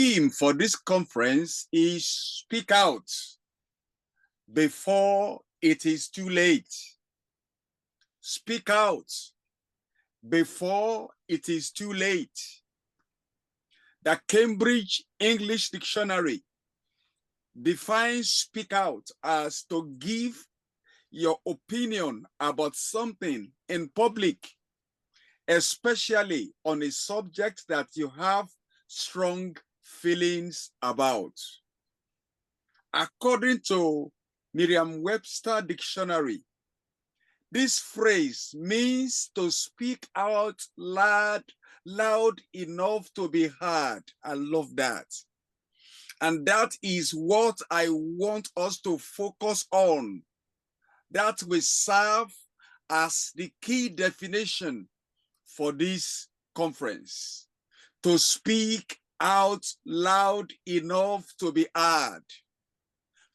theme for this conference is Speak Out Before It Is Too Late. Speak out before it is too late. The Cambridge English Dictionary defines speak out as to give your opinion about something in public, especially on a subject that you have strong feelings about. According to Merriam-Webster Dictionary, this phrase means to speak out loud enough to be heard. I love that. And that is what I want us to focus on. That will serve as the key definition for this conference. To speak out loud enough to be heard.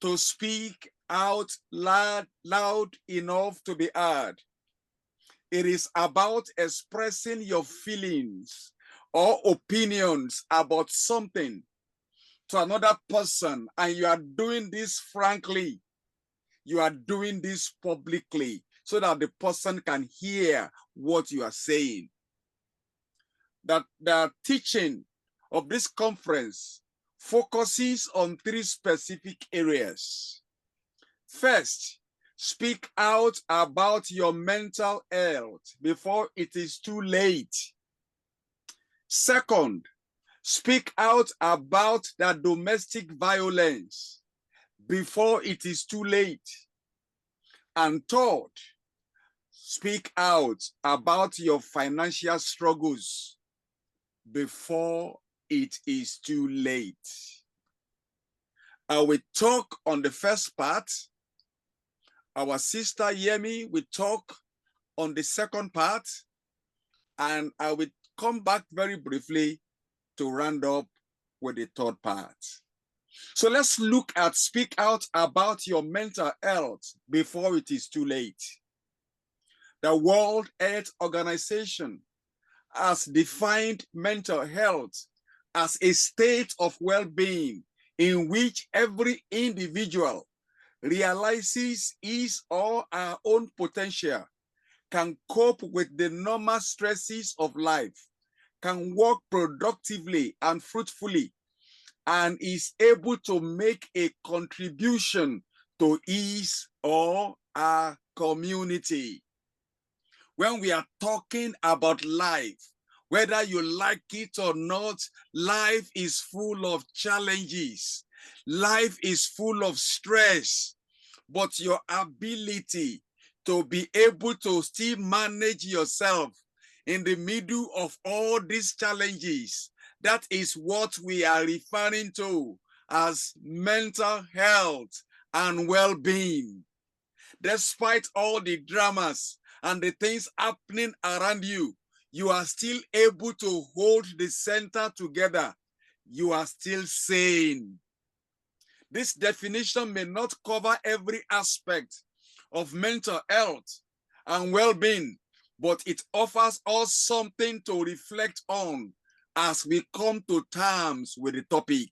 To speak out loud enough to be heard. It is about expressing your feelings or opinions about something to another person, and you are doing this frankly. You are doing this publicly so that the person can hear what you are saying. That the teaching of this conference focuses on 3 specific areas. First, speak out about your mental health before it is too late. Second, speak out about the domestic violence before it is too late. And third, speak out about your financial struggles before it is too late. I will talk on the first part. Our sister Yemi will talk on the second part, and I will come back very briefly to round up with the third part. So let's look at speak out about your mental health before it is too late. The World Health Organization has defined mental health as a state of well-being in which every individual realizes his or her own potential, can cope with the normal stresses of life, can work productively and fruitfully, and is able to make a contribution to his or her community. When we are talking about life, whether you like it or not, life is full of challenges. Life is full of stress, but your ability to be able to still manage yourself in the middle of all these challenges, that is what we are referring to as mental health and well-being. Despite all the dramas and the things happening around you, you are still able to hold the center together. You are still sane. This definition may not cover every aspect of mental health and well-being, but it offers us something to reflect on as we come to terms with the topic.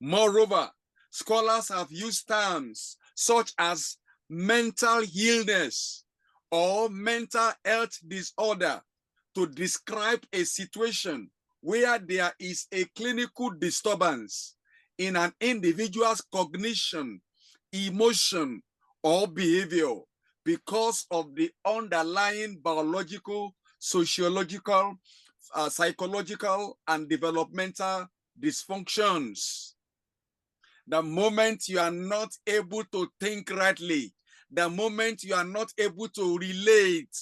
Moreover, scholars have used terms such as mental illness or mental health disorder to describe a situation where there is a clinical disturbance in an individual's cognition, emotion, or behavior because of the underlying biological, sociological, psychological, and developmental dysfunctions. The moment you are not able to think rightly, the moment you are not able to relate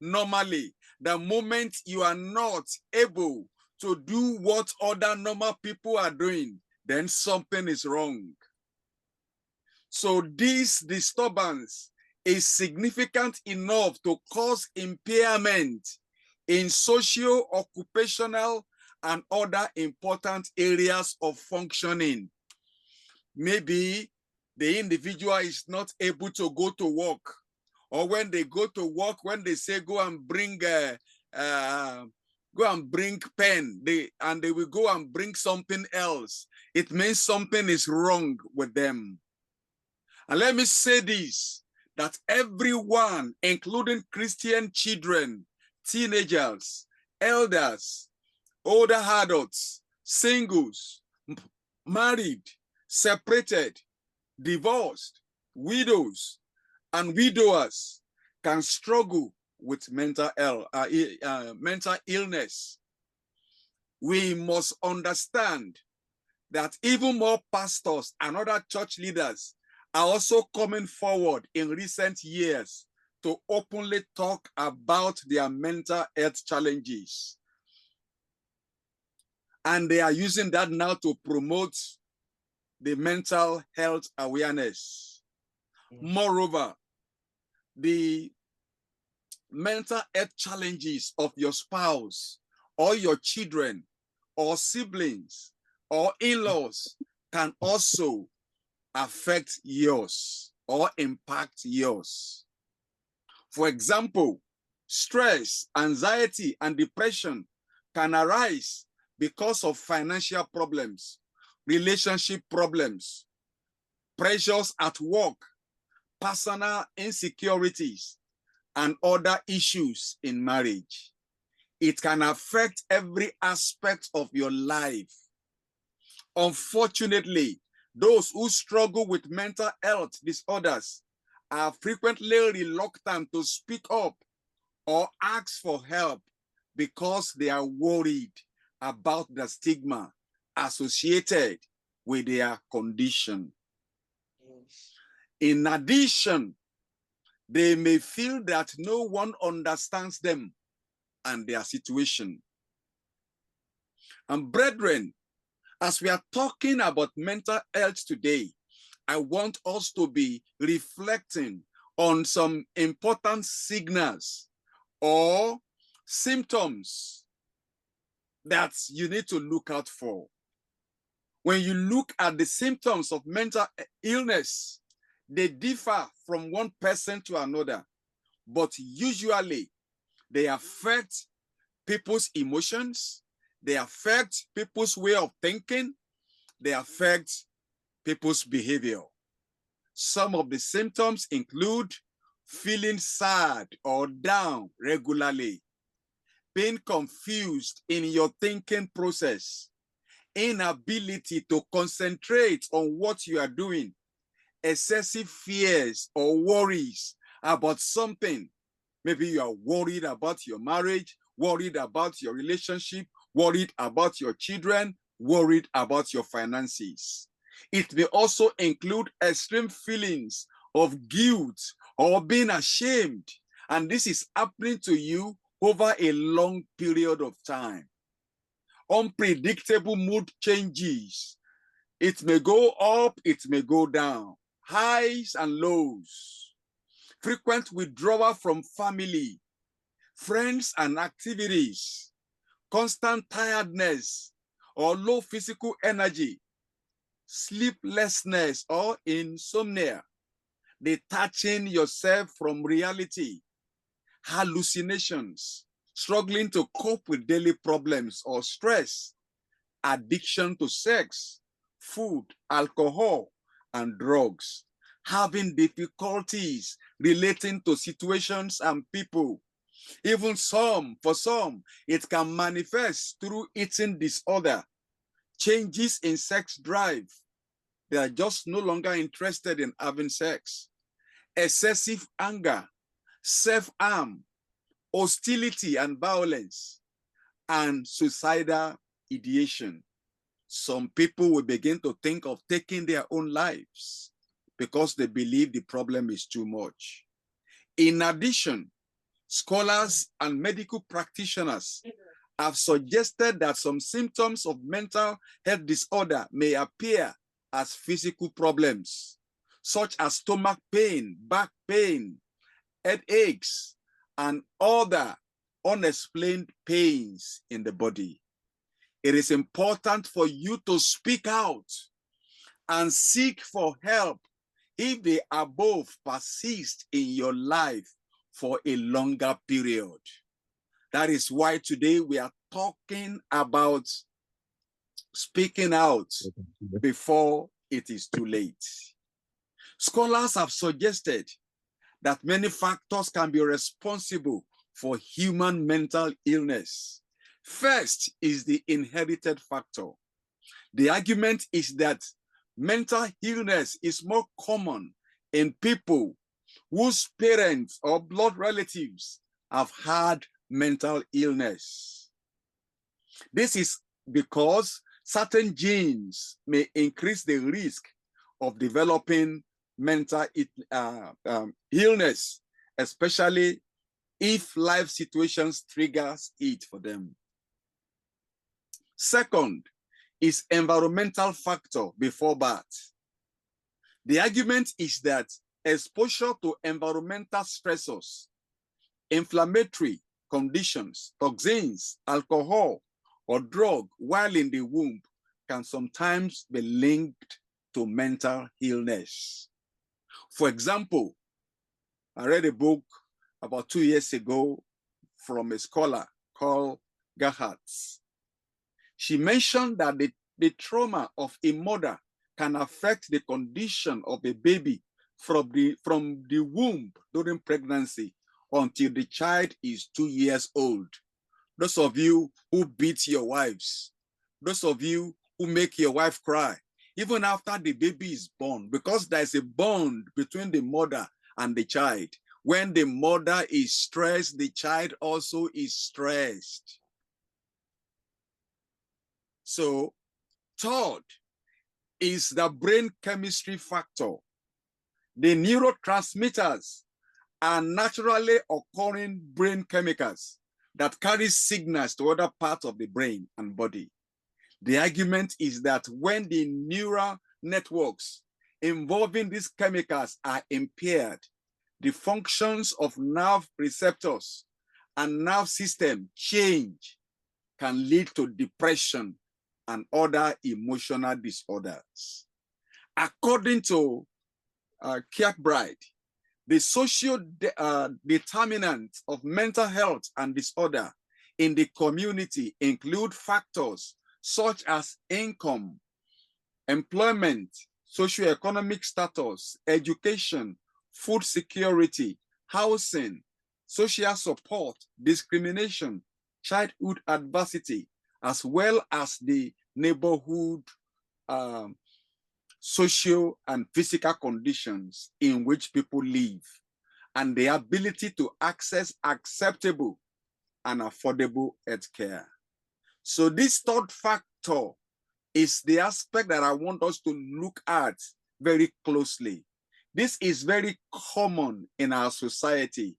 normally, the moment you are not able to do what other normal people are doing, then something is wrong. So this disturbance is significant enough to cause impairment in socio, occupational, and other important areas of functioning. Maybe the individual is not able to go to work, or when they go to work, when they say go and bring go and bring pen, and they will go and bring something else. It means something is wrong with them. And let me say this, that everyone, including Christian children, teenagers, elders, older adults, singles, married, separated, divorced, widows, and widowers can struggle with mental illness. We must understand that even more pastors and other church leaders are also coming forward in recent years to openly talk about their mental health challenges. And they are using that now to promote the mental health awareness. Moreover, the mental health challenges of your spouse or your children or siblings or in-laws can also affect yours or impact yours. For example, stress, anxiety, and depression can arise because of financial problems, relationship problems, pressures at work, personal insecurities, and other issues in marriage. It can affect every aspect of your life. Unfortunately, those who struggle with mental health disorders are frequently reluctant to speak up or ask for help because they are worried about the stigma associated with their condition. In addition, they may feel that no one understands them and their situation. And brethren, as we are talking about mental health today, I want us to be reflecting on some important signals or symptoms that you need to look out for. When you look at the symptoms of mental illness, they differ from one person to another, but usually they affect people's emotions, they affect people's way of thinking, they affect people's behavior. Some of the symptoms include feeling sad or down regularly, being confused in your thinking process, inability to concentrate on what you are doing, excessive fears or worries about something. Maybe you are worried about your marriage, worried about your relationship, worried about your children, worried about your finances. It may also include extreme feelings of guilt or being ashamed, and this is happening to you over a long period of time. Unpredictable mood changes. It may go up, it may go down, highs and lows. Frequent withdrawal from family, friends, and activities, constant tiredness or low physical energy, sleeplessness or insomnia, detaching yourself from reality, hallucinations, struggling to cope with daily problems or stress, addiction to sex, food, alcohol, and drugs, having difficulties relating to situations and people. Even for some, it can manifest through eating disorder, changes in sex drive. They are just no longer interested in having sex, excessive anger, self-harm, hostility and violence, and suicidal ideation. Some people will begin to think of taking their own lives because they believe the problem is too much. In addition, scholars and medical practitioners have suggested that some symptoms of mental health disorder may appear as physical problems, such as stomach pain, back pain, headaches, and other unexplained pains in the body. It is important for you to speak out and seek for help if the above persist in your life for a longer period. That is why today we are talking about speaking out before it is too late. Scholars have suggested that many factors can be responsible for human mental illness. First is the inherited factor. The argument is that mental illness is more common in people whose parents or blood relatives have had mental illness. This is because certain genes may increase the risk of developing mental illness, especially if life situations triggers it for them. Second is environmental factor before birth. The argument is that exposure to environmental stressors, inflammatory conditions, toxins, alcohol, or drug while in the womb can sometimes be linked to mental illness. For example, I read a book about 2 years ago from a scholar called Gerhardt. She mentioned that the trauma of a mother can affect the condition of a baby from the womb during pregnancy until the child is 2 years old. Those of you who beat your wives, those of you who make your wife cry, even after the baby is born, because there's a bond between the mother and the child. When the mother is stressed, the child also is stressed. So, third is the brain chemistry factor. The neurotransmitters are naturally occurring brain chemicals that carry signals to other parts of the brain and body. The argument is that when the neural networks involving these chemicals are impaired, the functions of nerve receptors and nerve system change can lead to depression and other emotional disorders. According to Kirkbride, the social determinants of mental health and disorder in the community include factors such as income, employment, socioeconomic status, education, food security, housing, social support, discrimination, childhood adversity, as well as the neighborhood social and physical conditions in which people live, and the ability to access acceptable and affordable healthcare. So this third factor is the aspect that I want us to look at very closely. This is very common in our society.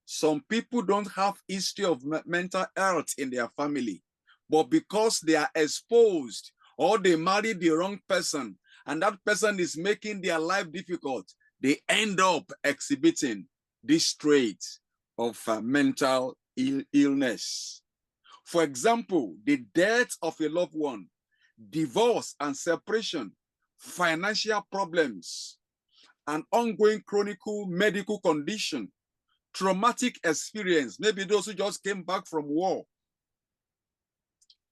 Some people don't have history of mental health in their family, but because they are exposed or they marry the wrong person and that person is making their life difficult, they end up exhibiting this trait of mental illness. For example, the death of a loved one, divorce and separation, financial problems, an ongoing chronic medical condition, traumatic experience, maybe those who just came back from war,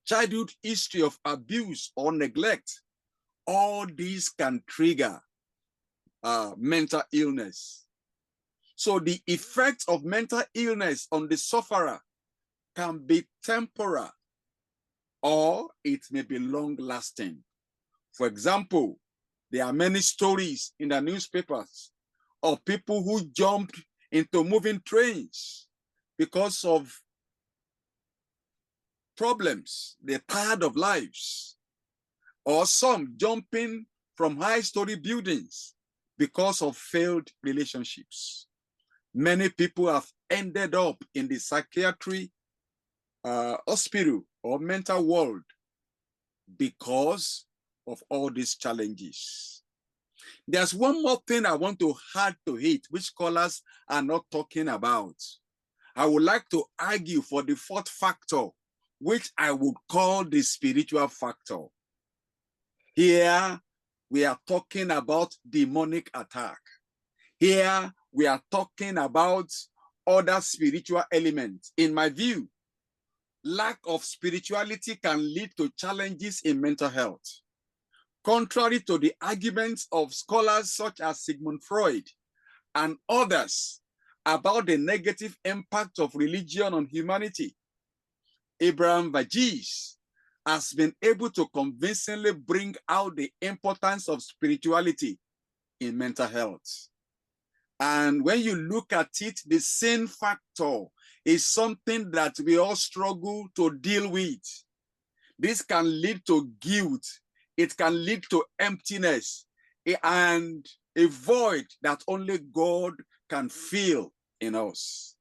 childhood history of abuse or neglect, all these can trigger mental illness. So the effect of mental illness on the sufferer can be temporal or it may be long-lasting. For example, there are many stories in the newspapers of people who jumped into moving trains because of problems. They're tired of lives. Or some jumping from high-story buildings because of failed relationships. Many people have ended up in the psychiatry hospital or mental world because of all these challenges. There's one more thing I want to add to it, which scholars are not talking about. I would like to argue for the fourth factor, which I would call the spiritual factor. Here, we are talking about demonic attack. Here, we are talking about other spiritual elements. In my view, lack of spirituality can lead to challenges in mental health. Contrary to the arguments of scholars such as Sigmund Freud and others about the negative impact of religion on humanity, Abraham Verghese has been able to convincingly bring out the importance of spirituality in mental health. And when you look at it, the sin factor is something that we all struggle to deal with. This can lead to guilt. It can lead to emptiness and a void that only God can fill in us.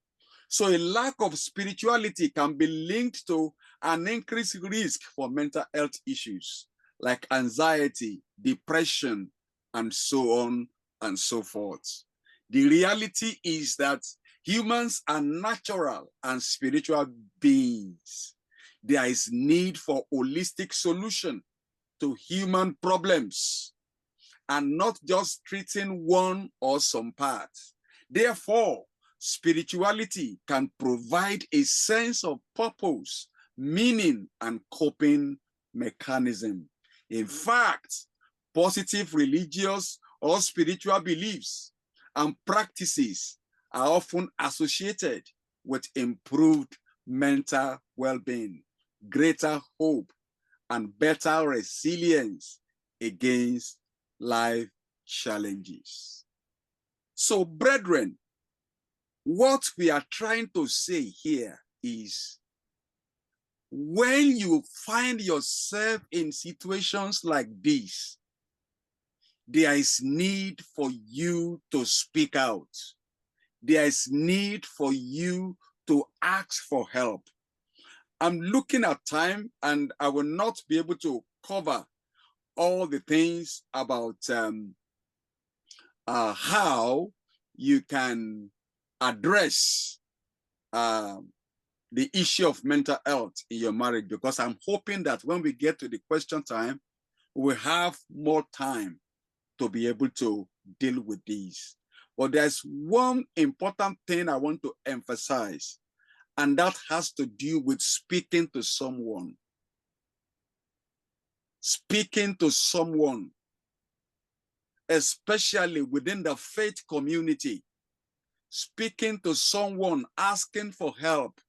So a lack of spirituality can be linked to an increased risk for mental health issues like anxiety, depression, and so on and so forth. The reality is that humans are natural and spiritual beings. There is need for holistic solution to human problems and not just treating one or some part. Therefore, spirituality can provide a sense of purpose, meaning, and coping mechanism. In fact, positive religious or spiritual beliefs and practices are often associated with improved mental well-being, greater hope, and better resilience against life challenges. So, brethren, what we are trying to say here is when you find yourself in situations like this, there is need for you to speak out. There is need for you to ask for help. I'm looking at time and I will not be able to cover all the things about how you can address the issue of mental health in your marriage, because I'm hoping that when we get to the question time, we'll have more time to be able to deal with these. But there's one important thing I want to emphasize, and that has to do with speaking to someone. Speaking to someone, especially within the faith community. Speaking to someone, asking for help.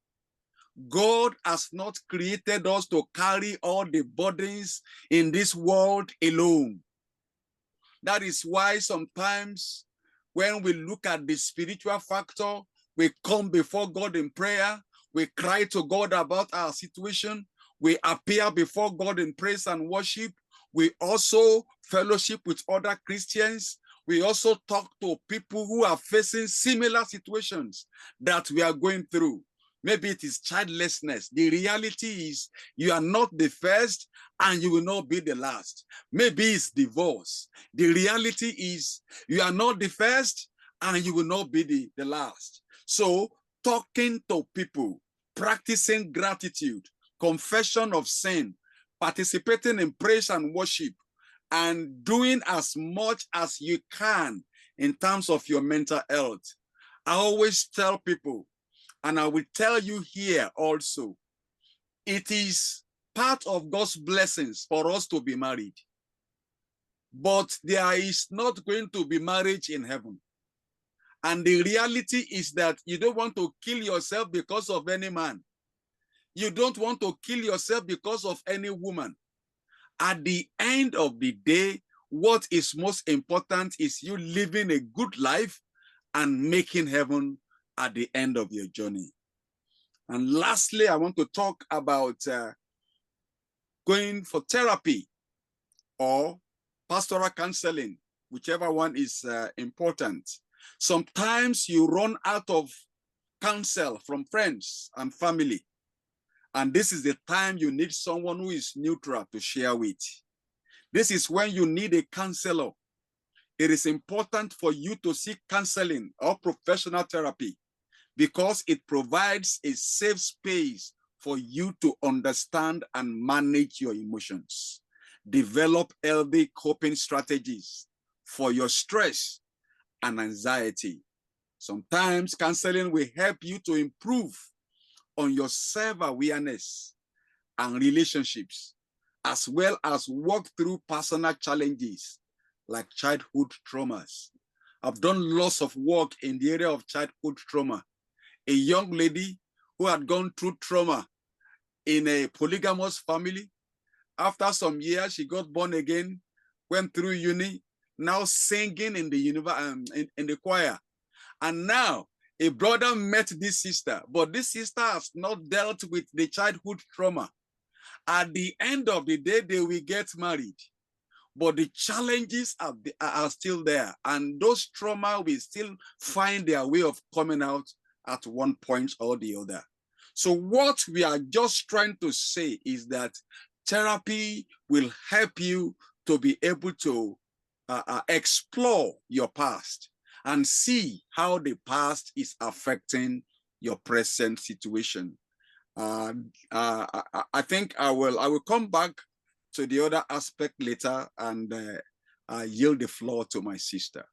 God has not created us to carry all the burdens in this world alone. That is why sometimes when we look at the spiritual factor, we come before God in prayer, we cry to God about our situation, we appear before God in praise and worship, we also fellowship with other Christians, we also talk to people who are facing similar situations that we are going through. Maybe it is childlessness. The reality is you are not the first and you will not be the last. Maybe it's divorce. The reality is you are not the first and you will not be the last. So talking to people, practicing gratitude, confession of sin, participating in praise and worship, and doing as much as you can in terms of your mental health. I always tell people, and I will tell you here also, it is part of God's blessings for us to be married. But there is not going to be marriage in heaven. And the reality is that you don't want to kill yourself because of any man. You don't want to kill yourself because of any woman. At the end of the day, what is most important is you living a good life and making heaven at the end of your journey. And lastly, I want to talk about going for therapy or pastoral counseling, whichever one is important. Sometimes you run out of counsel from friends and family. And this is the time you need someone who is neutral to share with. This is when you need a counselor. It is important for you to seek counseling or professional therapy because it provides a safe space for you to understand and manage your emotions. Develop healthy coping strategies for your stress and anxiety. Sometimes counseling will help you to improve on your self-awareness and relationships, as well as work through personal challenges like childhood traumas. I've done lots of work in the area of childhood trauma. A young lady who had gone through trauma in a polygamous family. After some years, she got born again, went through uni, now singing in the in the choir. And now a brother met this sister, but this sister has not dealt with the childhood trauma. At the end of the day, they will get married, but the challenges are still there, and those trauma will still find their way of coming out at one point or the other. So what we are just trying to say is that therapy will help you to be able to explore your past and see how the past is affecting your present situation. I think I will come back to the other aspect later and yield the floor to my sister.